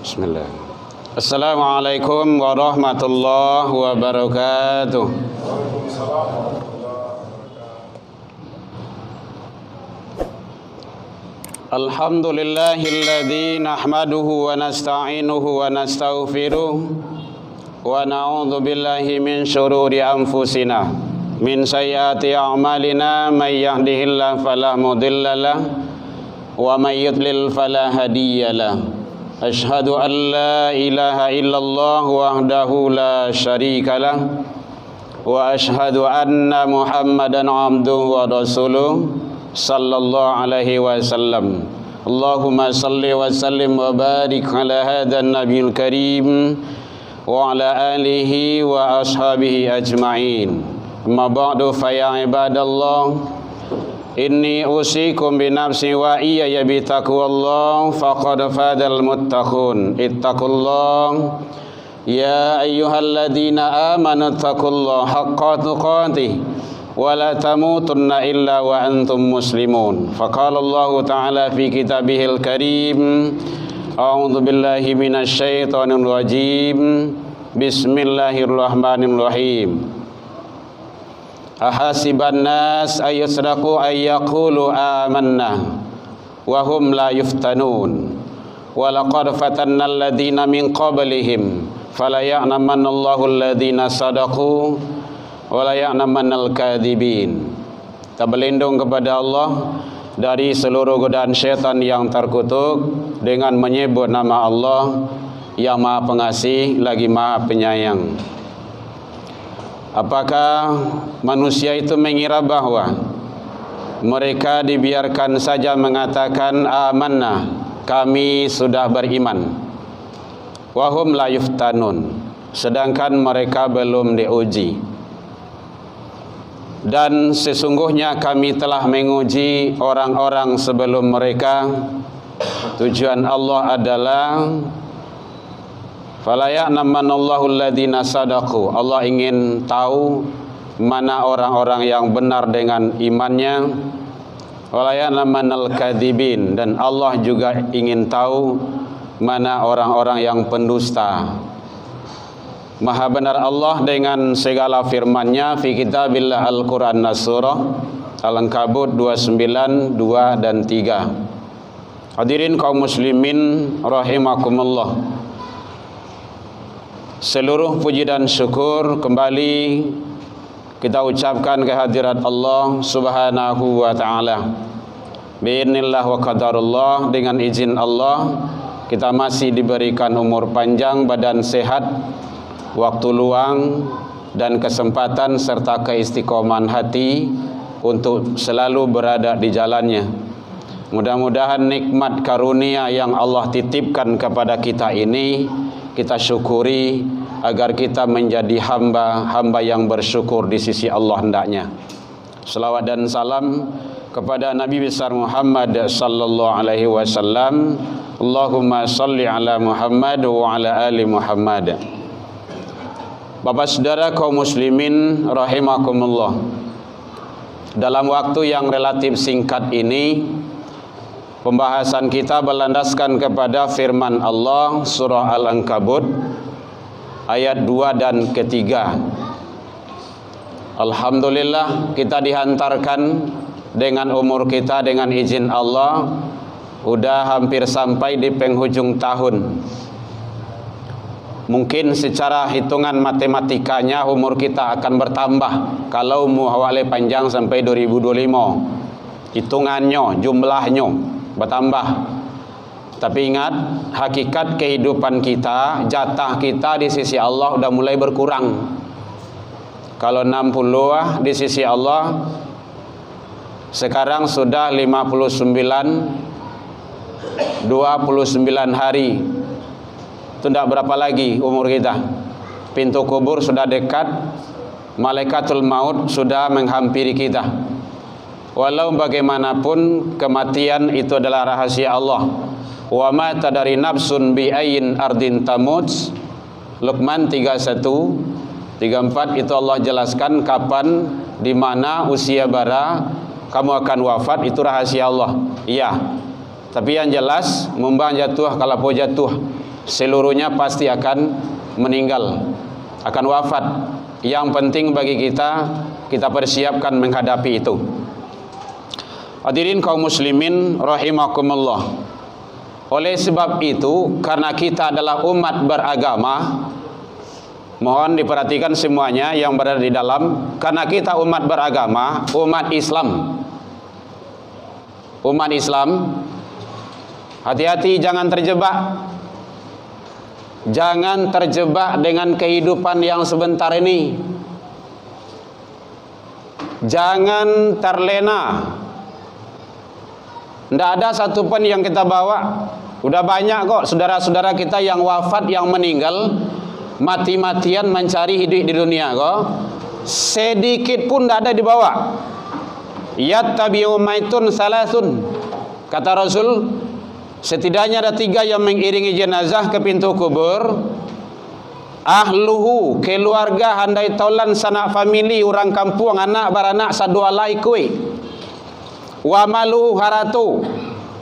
Bismillah. Assalamualaikum warahmatullahi wabarakatuh. Alhamdulillahilladzi nahmaduhu wa nasta'inuhu wa nastaghfiruh wa na'udzu billahi min syururi anfusina min sayyiati a'malina may yahdihillahu fala mudhillalah wa may yudlil fala hadiyalah. Asyhadu an la ilaha illallah wahdahu la syarikalah wa asyhadu anna Muhammadan abduhu wa rasuluh sallallahu alaihi wasallam. Allahumma salli wa sallim wa barik ala hadzal nabiyil karim wa ala alihi wa ashabihi ajma'in. Amma ba'du fa ya ibadallah, inni usikum bi nafsi wa iyaya bi taqwallah faqad fadal muttaqun. Ittaqullah ya ayyuhalladzina amanu taqullaha haqqa tuqatih wa la tamutunna illa wa antum muslimun. Faqala Allah ta'ala fi kitabihil karim, a'udzu billahi minasy syaithanir rajim. Bismillahirrahmanirrahim. Ahasiban nas ayasraqu ayyaqulu amanna wa hum la yuftanun wa laqad fatanna alladhina min qablihim fala ya'lamanna Allahu alladhina sadaqu wa la ya'lamannal kadhibin. Kita berlindung kepada Allah dari seluruh godaan syaitan yang terkutuk dengan menyebut nama Allah yang Maha Pengasih lagi Maha Penyayang. Apakah manusia itu mengira bahwa mereka dibiarkan saja mengatakan amanna, kami sudah beriman, wahum la yuftanun, sedangkan mereka belum diuji. Dan sesungguhnya kami telah menguji orang-orang sebelum mereka. Tujuan Allah adalah fala ya'lamanallahu alladhina sadaqu. Allah ingin tahu mana orang-orang yang benar dengan imannya. Wala ya'lamannal kadzibin, dan Allah juga ingin tahu mana orang-orang yang pendusta. Maha benar Allah dengan segala firman-Nya fi kitabillah Al-Qur'an Surah Al-Ankabut 29, 2 dan 3. Hadirin kaum muslimin rahimakumullah. Seluruh puji dan syukur kembali kita ucapkan kehadirat Allah Subhanahu wa taala. Bi'idznillah wa qadarullah, dengan izin Allah kita masih diberikan umur panjang, badan sehat, waktu luang dan kesempatan serta keistiqomahan hati untuk selalu berada di jalannya. Mudah-mudahan nikmat karunia yang Allah titipkan kepada kita ini kita syukuri agar kita menjadi hamba yang bersyukur di sisi Allah hendaknya. Selawat dan salam kepada Nabi besar Muhammad sallallahu alaihi wasallam. Allahumma salli ala Muhammad wa ala ali Muhammad. Bapak saudara kaum muslimin rahimakumullah. Dalam waktu yang relatif singkat ini, pembahasan kita berlandaskan kepada firman Allah surah Al-Ankabut ayat 2 dan ketiga. Alhamdulillah kita dihantarkan dengan umur kita dengan izin Allah udah hampir sampai di penghujung tahun. Mungkin secara hitungan matematikanya umur kita akan bertambah kalau muhawale panjang sampai 2025. Hitungannya, jumlahnya bertambah. Tapi ingat, hakikat kehidupan kita, jatah kita di sisi Allah udah mulai berkurang. Kalau 60 di sisi Allah, sekarang sudah 29 hari. Itu tidak berapa lagi umur kita. Pintu kubur sudah dekat, malaikatul maut sudah menghampiri kita. Walau bagaimanapun kematian itu adalah rahasia Allah. Wa ma tadari nafsun bi ayyin ardin tamut. Luqman 31, 34 itu Allah jelaskan kapan di mana usia bara kamu akan wafat itu rahasia Allah. Iya. Tapi yang jelas mumbang jatuh kalau jatuh seluruhnya pasti akan meninggal, akan wafat. Yang penting bagi kita persiapkan menghadapi itu. Hadirin kaum muslimin rahimakumullah. Oleh sebab itu, karena kita adalah umat beragama, mohon diperhatikan semuanya yang berada di dalam. Karena kita umat beragama, umat Islam, hati-hati jangan terjebak. Jangan terjebak dengan kehidupan yang sebentar ini. Jangan terlena. Tidak ada satupun yang kita bawa. Udah banyak kok saudara-saudara kita yang wafat, yang meninggal, mati-matian mencari hidup di dunia kok. Sedikit pun tidak ada dibawa. Yattabi'u maitun salasun. Kata Rasul, setidaknya ada 3 yang mengiringi jenazah ke pintu kubur. Ahluhu, keluarga, handai tolan, sanak famili, orang kampung, anak baranak, sadua lai kui. Wa maluhu haratu,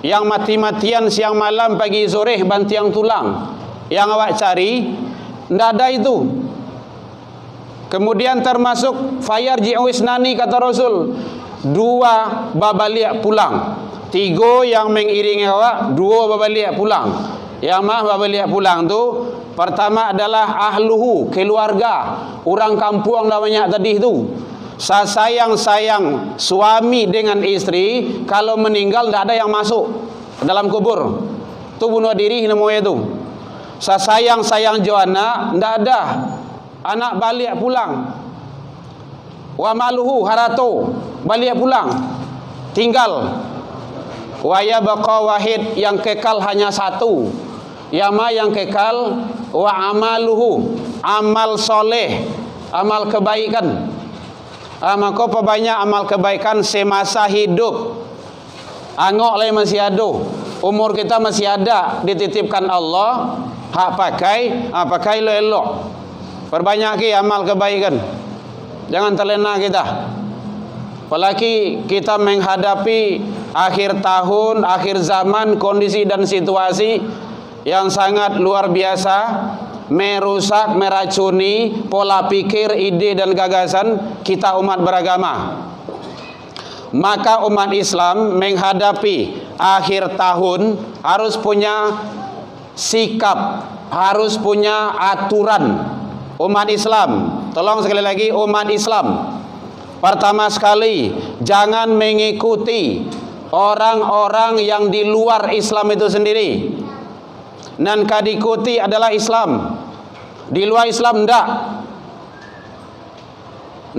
yang mati-matian siang malam pagi sore bantiang tulang. Yang awak cari tidak ada itu. Kemudian termasuk fayarji'u isnani, kata Rasul, 2 babalik pulang. 3 yang mengiringi awak, 2 babalik pulang. Yang mah babalik pulang tu pertama adalah ahluhu, keluarga, orang kampung namanya tadi itu. Sayang-sayang suami dengan istri, kalau meninggal tidak ada yang masuk ke dalam kubur. Tu bunuh diri namanya tu. Sayang-sayang Joana, tidak ada. Anak balik pulang. Wa maluhu harato, balik pulang. Tinggal. Wa yabqa wahid, yang kekal hanya 1. Yama yang kekal, wa amaluhu, amal soleh, amal kebaikan. Maka perbanyak amal kebaikan semasa hidup. Angok lah masih ada, umur kita masih ada, dititipkan Allah, hak pakai lo elok. Perbanyak amal kebaikan. Jangan terlena kita. Apalagi kita menghadapi akhir tahun, akhir zaman, kondisi dan situasi yang sangat luar biasa, merusak, meracuni pola pikir, ide dan gagasan kita umat beragama. Maka umat Islam menghadapi akhir tahun harus punya sikap, harus punya aturan. Umat Islam, tolong sekali lagi, umat Islam, pertama sekali jangan mengikuti orang-orang yang di luar Islam itu sendiri. Dan kadikuti adalah Islam. Di luar Islam tidak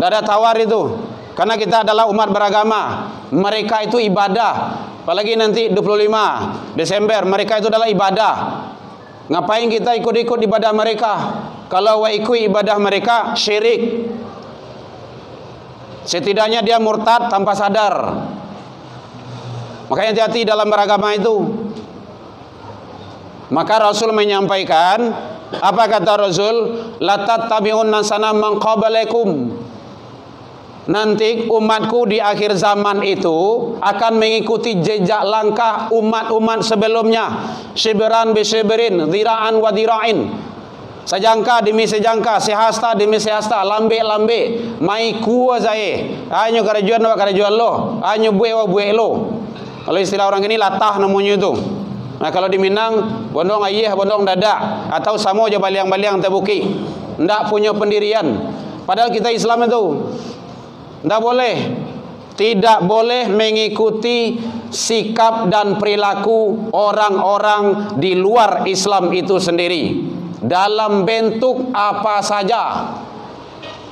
ada tawar itu. Karena kita adalah umat beragama. Mereka itu ibadah. Apalagi nanti 25 Desember, mereka itu adalah ibadah. Ngapain kita ikut-ikut ibadah mereka? Kalau ikut ibadah mereka, syirik. Setidaknya dia murtad tanpa sadar. Makanya hati-hati dalam beragama itu. Maka Rasul menyampaikan, apa kata Rasul? La tattabi'unna sanana man qablakum. Nanti umatku di akhir zaman itu akan mengikuti jejak langkah umat-umat sebelumnya. Shibran bi shibrin, dhira'an wa dhira'in. Sejangka demi sejangka, sehasta demi sehasta, lambe-lambe, mai kuwa zae. Anyo karajuan wa karajuan lo, anyo bue wa bue lo. Kalau istilah orang ini latah namanya itu. Nah kalau di Minang, bondong ayah, bondong dada, atau samo aja baliang-baliang tebuki, ndak punya pendirian. Padahal kita Islam itu ndak tidak boleh mengikuti sikap dan perilaku orang-orang di luar Islam itu sendiri dalam bentuk apa saja.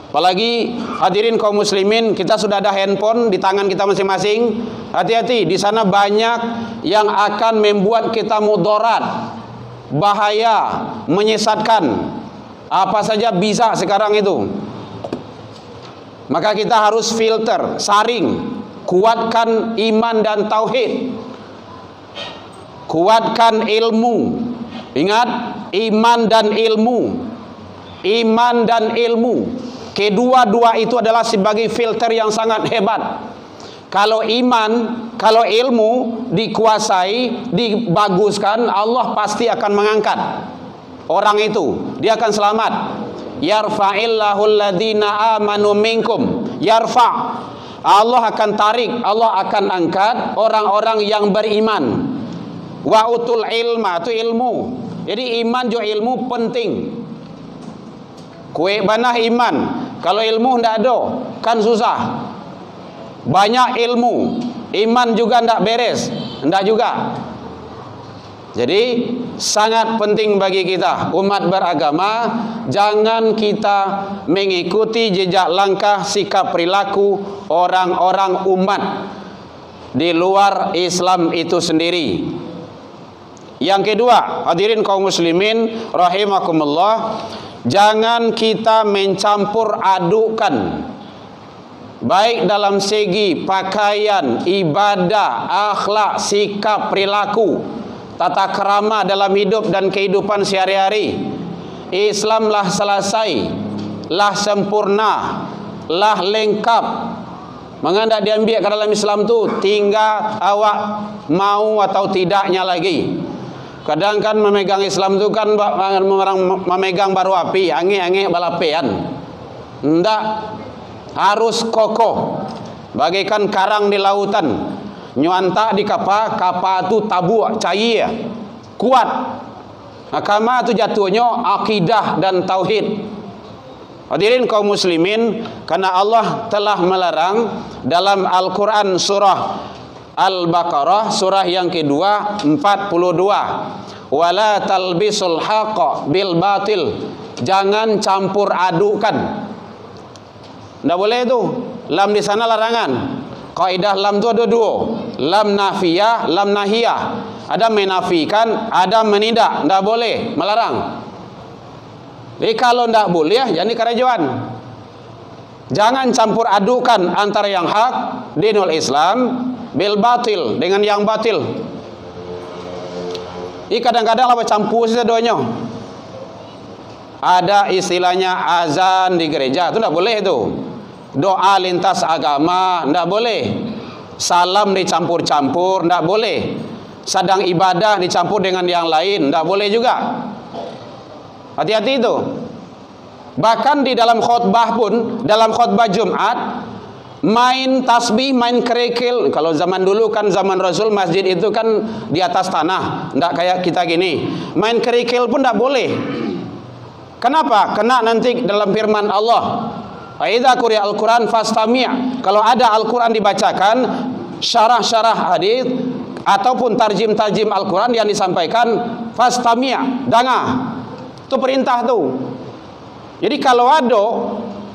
Apalagi hadirin kaum muslimin, kita sudah ada handphone di tangan kita masing-masing. Hati-hati, di sana banyak yang akan membuat kita mudarat, bahaya, menyesatkan. Apa saja bisa sekarang itu. Maka kita harus filter, saring, kuatkan iman dan tauhid, kuatkan ilmu. Ingat, iman dan ilmu. Iman dan ilmu. Kedua-dua itu adalah sebagai filter yang sangat hebat. Kalau iman, kalau ilmu dikuasai, dibaguskan, Allah pasti akan mengangkat orang itu. Dia akan selamat. Yarfa'illahu alladhina amanu minkum. Yarfa'. Allah akan tarik, Allah akan angkat orang-orang yang beriman. Wa utul ilma, itu ilmu. Jadi iman juga ilmu penting. Kue banah iman, kalau ilmu ndak ada, kan susah. Banyak ilmu, iman juga ndak beres, ndak juga. Jadi sangat penting bagi kita umat beragama, jangan kita mengikuti jejak langkah sikap perilaku orang-orang umat di luar Islam itu sendiri. Yang kedua, hadirin kaum muslimin rahimakumullah, jangan kita mencampur adukan baik dalam segi pakaian, ibadah, akhlak, sikap, perilaku, tata krama dalam hidup dan kehidupan sehari-hari. Islam lah selesai, lah sempurna, lah lengkap. Mengendak diambil ke dalam Islam tu tinggal awak mau atau tidaknya lagi. Kadang kan memegang Islam tu kan orang memegang baru api, angin-angin balapean. Ndak, harus kokoh bagaikan karang di lautan. Nyuantak di kapal, kapal tu tabuak, cair, kuat. Agama tu jatuhnya akidah dan tauhid. Hadirin kaum muslimin, karena Allah telah melarang dalam Al-Quran surah Al-Baqarah surah yang kedua 42, wala talbisul haqqa bil batil, jangan campur adukan. Ndak boleh itu. Lam di sana larangan. Kaidah lam itu ada dua, lam nafiyah, lam nahiyah. Ada menafikan, ada menindak. Ndak boleh, melarang. Jadi kalau ndak boleh, jadi kerajuan. Jangan campur adukan antara yang hak, dinul Islam, bil batil, dengan yang batil. Ini kadang-kadang apa campur sedonya. Ada istilahnya azan di gereja, itu ndak boleh itu. Doa lintas agama ndak boleh. Salam dicampur-campur ndak boleh. Sedang ibadah dicampur dengan yang lain ndak boleh juga. Hati-hati itu. Bahkan di dalam khutbah pun, dalam khutbah Jumat, main tasbih, main kerikil. Kalau zaman dulu kan zaman Rasul masjid itu kan di atas tanah, ndak kayak kita gini. Main kerikil pun ndak boleh. Kenapa? Kena nanti dalam firman Allah, fa idza quri'a al-Qur'an fastami'. Kalau ada Al-Qur'an dibacakan, syarah-syarah hadis ataupun tarjim-tarjim Al-Qur'an yang disampaikan, fastami', dengar. Itu perintah tuh. Jadi kalau ada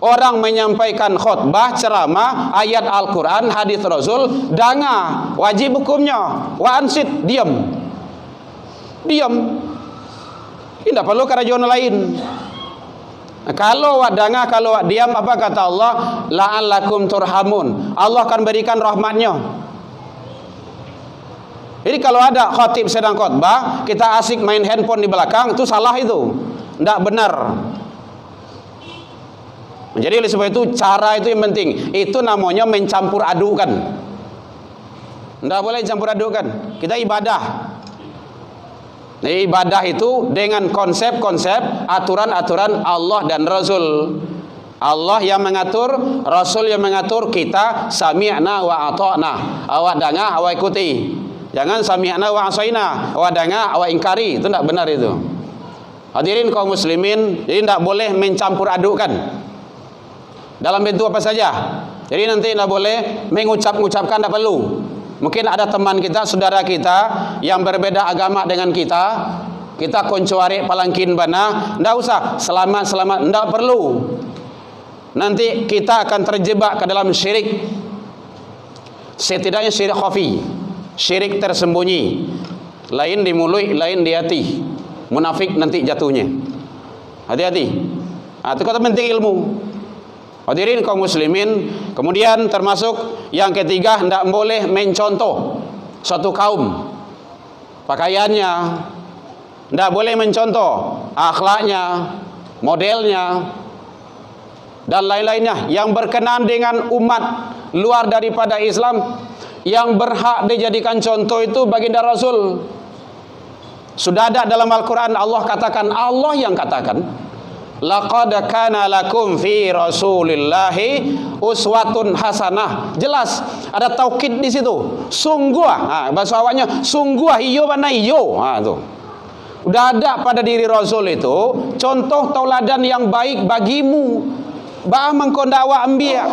orang menyampaikan khutbah, ceramah, ayat Al-Qur'an, hadis Rasul, dengar, wajib hukumnya. Wa ansit, diam. Diam. Tidak perlu kerajuan lain. Kalau wak dengar, kalau wak diam, apa kata Allah? La'allakum turhamun. Allah akan berikan rahmatnya. Jadi kalau ada khatib sedang khutbah, kita asik main handphone di belakang, itu salah itu. Tidak benar. Jadi oleh sebab itu cara itu yang penting. Itu namanya mencampur adukan. Tidak boleh campur adukan. Kita ibadah. Nah, ibadah itu dengan konsep-konsep, aturan-aturan Allah dan Rasul. Allah yang mengatur, Rasul yang mengatur, kita sami'na wa ata'na. Awak dengar, awak ikuti. Jangan sami'na wa asaina. Awak dengar, awak ingkari. Itu tidak benar itu. Hadirin kaum muslimin, jadi tidak boleh mencampur adukan. Dalam bentuk apa saja. Jadi nanti tidak boleh mengucap-ucapkan, tidak perlu. Mungkin ada teman kita, saudara kita yang berbeda agama dengan kita koncuari palangkin bana, tidak usah selamat-selamat, tidak perlu. Nanti kita akan terjebak ke dalam syirik. Setidaknya syirik khafi, syirik tersembunyi. Lain di mulut, lain di hati. Munafik nanti jatuhnya. Hati-hati. Itu kata penting ilmu. Hadirin kaum muslimin, kemudian termasuk yang ketiga, tidak boleh mencontoh suatu kaum pakaiannya, tidak boleh mencontoh akhlaknya, modelnya, dan lain-lainnya yang berkenaan dengan umat luar daripada Islam, yang berhak dijadikan contoh itu baginda Rasul. Sudah ada dalam Al-Quran, Allah katakan, Allah yang katakan, laqad kana lakum fi rasulillahi uswatun hasanah. Jelas ada taukid di situ. Sungguh, bahasa awalnya sungguh iyo mana iyo. Tuh. Udah ada pada diri Rasul itu contoh tauladan yang baik bagimu. Ba'ah mengkondawa anbiya.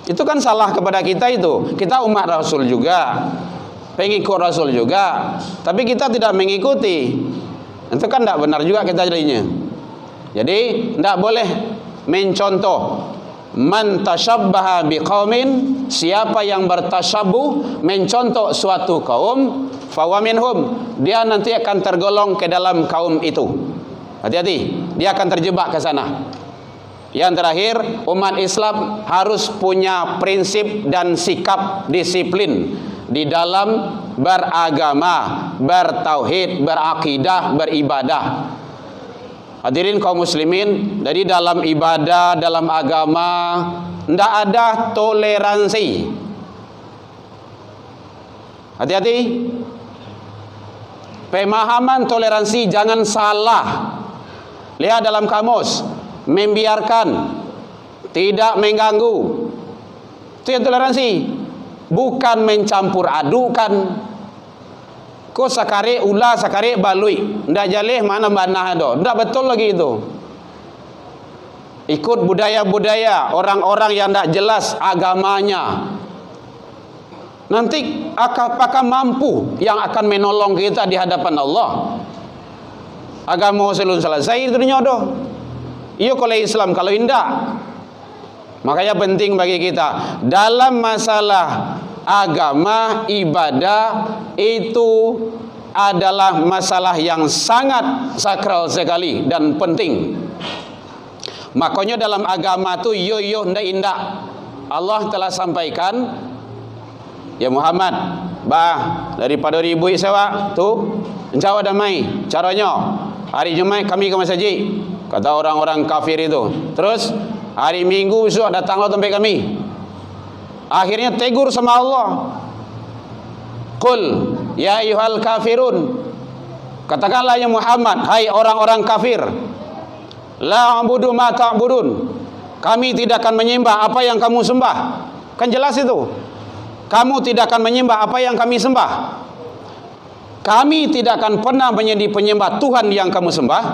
Itu kan salah kepada kita itu. Kita umat Rasul juga, pengikut Rasul juga, tapi kita tidak mengikuti. Itu kan tidak benar juga kita jadinya. Jadi tidak boleh mencontoh. Man tashabbaha biqaumin, siapa yang bertasyabuh mencontoh suatu kaum, fawa minhum, dia nanti akan tergolong ke dalam kaum itu. Hati-hati, dia akan terjebak ke sana. Yang terakhir, umat Islam harus punya prinsip dan sikap disiplin di dalam beragama, bertauhid, berakidah, beribadah. Hadirin kaum muslimin, jadi dalam ibadah, dalam agama tidak ada toleransi. Hati-hati. Pemahaman toleransi jangan salah. Lihat dalam kamus, membiarkan, tidak mengganggu, itu yang toleransi. Bukan mencampur adukan. Ko sakare ulah sakare balui, ndak jaleh mana banah do, ndak betul lagi itu. Ikut budaya-budaya orang-orang yang ndak jelas agamanya. Nanti apakah mampu yang akan menolong kita di hadapan Allah? Agama selun selesai itu nyodoh. Iyo kalau Islam, kalau indah. Makanya penting bagi kita dalam masalah agama, ibadah itu adalah masalah yang sangat sakral sekali dan penting. Makanya dalam agama tu yo ndak indah. Allah telah sampaikan, ya Muhammad, daripada ribu sewa tu Jawa damai. Caranya hari Jumat kami ke masjid, kata orang-orang kafir itu. Terus hari Minggu besok datanglah tempat kami. Akhirnya tegur sama Allah. Qul ya ayyuhal kafirun, katakanlah ya Muhammad, hai orang-orang kafir, la a'budu ma ta'budun, kami tidak akan menyembah apa yang kamu sembah. Kan jelas itu. Kamu tidak akan menyembah apa yang kami sembah. Kami tidak akan pernah menjadi penyembah Tuhan yang kamu sembah.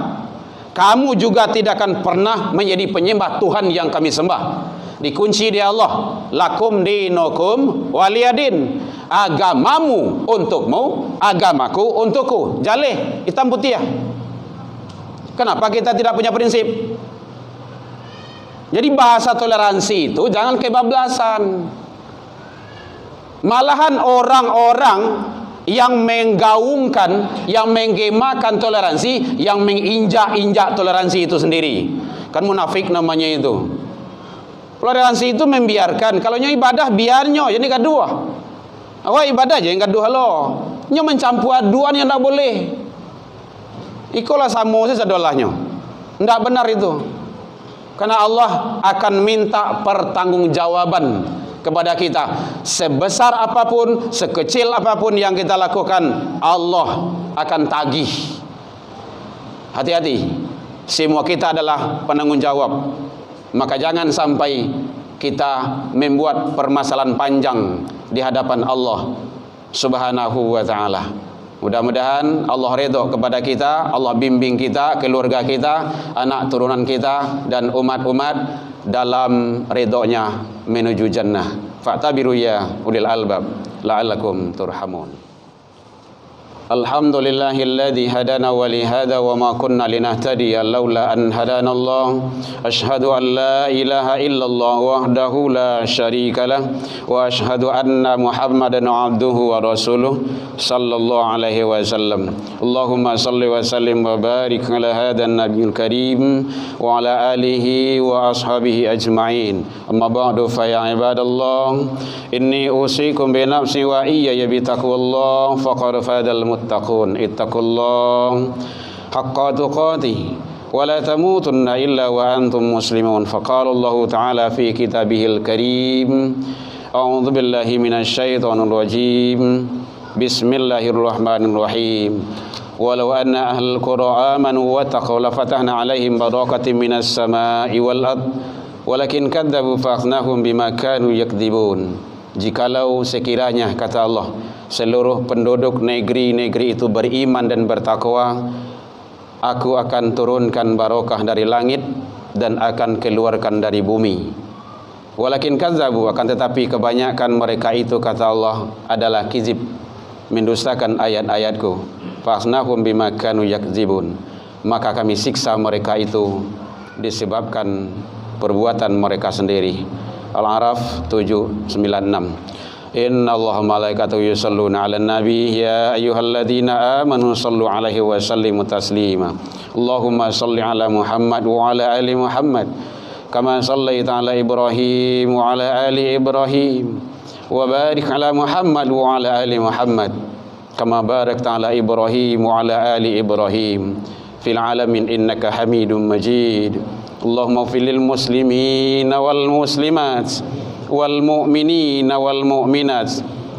Kamu juga tidak akan pernah menjadi penyembah Tuhan yang kami sembah. Dikunci di Allah, lakum dinukum waliyadin, agamamu untukmu, agamaku untukku. Jaleh hitam putih ya. Kenapa kita tidak punya prinsip? Jadi bahasa toleransi itu jangan kebablasan. Malahan orang-orang yang menggaungkan, yang menggemakan toleransi, yang menginjak-injak toleransi itu sendiri, kan munafik namanya itu. Toleransi itu membiarkan, kalau nyo ibadah biarnya, jadi gaduh. Awak ibadah aja yang gaduh lo. Nyo mencampur aduan yang tak boleh. Ikolah samo sih sadolahnya. Ndak benar itu. Karena Allah akan minta pertanggungjawaban kepada kita. Sebesar apapun, sekecil apapun yang kita lakukan, Allah akan tagih. Hati-hati. Semua kita adalah penanggung jawab. Maka jangan sampai kita membuat permasalahan panjang di hadapan Allah Subhanahu wa ta'ala. Mudah-mudahan Allah redha kepada kita, Allah bimbing kita, keluarga kita, anak turunan kita, dan umat-umat dalam redha-Nya menuju jannah. Fa'tabiru ya ulil albab la'allakum turhamun. Alhamdulillahilladzi hadana wa li hadza wa ma kunna linahtadiya laula an hadana Allah. Asyhadu an la ilaha illallah wahdahu la syarika lah wa asyhadu anna Muhammadan abduhu wa rasuluh sallallahu alaihi wasallam. Allahumma salli wa sallim wa barik ala hadan nabiyil karim wa ala alihi wa ashabihi ajma'in. Amma ba'du fa ya ibadallah, inni usikum bi nafsi wa iyya bi taqwallah faqad fadal muttaqun. Ittaqullah haqqa tuqatih ولا تموتن إلا وأنتم مسلمون. فقال الله تعالى في كتابه الكريم أعوذ بالله من الشيطان الرجيم بسم الله الرحمن الرحيم ولو أن أهل القرى آمنوا واتقوا لفتحنا عليهم بركات من السماء والأرض ولكن كذبوا فأخذناهم بما كانوا يكذبون. Jikalau sekiranya, kata Allah, seluruh penduduk negeri-negeri itu beriman dan bertakwa, aku akan turunkan barokah dari langit dan akan keluarkan dari bumi. Walakin kazzabu, akan tetapi kebanyakan mereka itu, kata Allah, adalah kizib, mendustakan ayat-ayatku. Fasnahum bima kanu yakzibun, maka kami siksa mereka itu disebabkan perbuatan mereka sendiri. Al-A'raf 796. Inna Allah malaikatahu yusalluna ala nabi ya ayyuhalladzina amanu sallu alaihi wa sallimu taslima. Allahumma salli ala Muhammad wa ala ali Muhammad kama sallaita ala Ibrahim wa ala ali Ibrahim wa barik ala Muhammad wa ala ali Muhammad kama barakta ala Ibrahim wa ala ali Ibrahim fil alamin innaka Hamidum Majid. Allahumma ighfir lil muslimin wal muslimat wal mu'minin wal mu'minat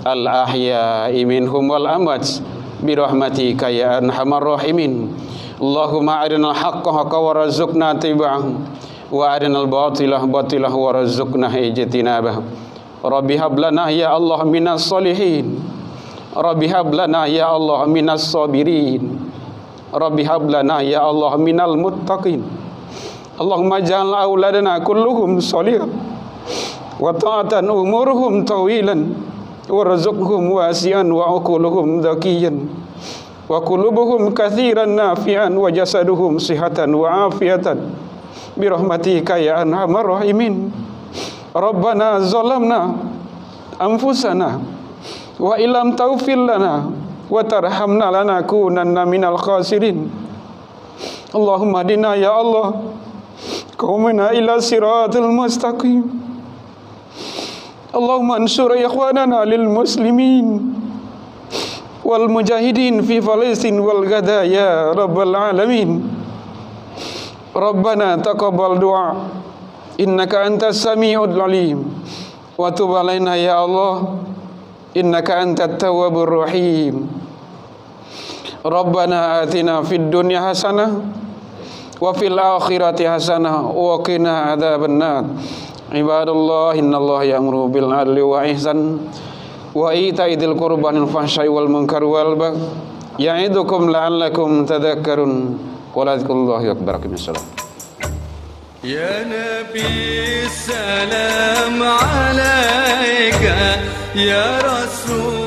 al ahya'i minhum wal amwat bi rahmatika ya arhamar rahimin. Allahumma arinal haqqa haqqan warzuqna tiba'ahu wa arinal batila batilah warzuqna ijtinabah. Rabbi hab lana ya Allah minas solihin, Rabbi hab lana ya Allah minas sabirin, Rabbi hab lana ya Allah minal muttaqin. Allahumma ja'al auladana kulluhum solihin wa ta'atan umurhum tawilan warzuqhum wasi'an wa uquluhum dhakiyan wa qulubuhum kathiran nafi'an wa jasaduhum sihatan wa afiatan birahmatika ya arhamar rahimin. Rabbana zalamna anfusana wa illam taghfir lana wa tarhamna lanakunanna minal khasirin. Allahumma hadina ya Allah qaumana ila siratal mustaqim. Allahumma ansur ikhwanana lil muslimin wal mujahidin fi Palestin wal Gaza ya rabbal alamin. Rabbana taqabbal du'a innaka antas sami'ul alim wa tub alaina ya Allah innaka antat tawwabur rahim. Rabbana atina fid dunya hasanah wa fil akhirati hasanah wa qina adzabannar. Ibadallah innallaha ya'muru bil 'adli wa ihsan wa ita'i dzil qurba wal fahsya'i wal munkari wal baghi ya'idukum la'allakum tadhakkarun wa ladhkurullahi akbar. Salam. Ya Nabi salam alayka ya Rasul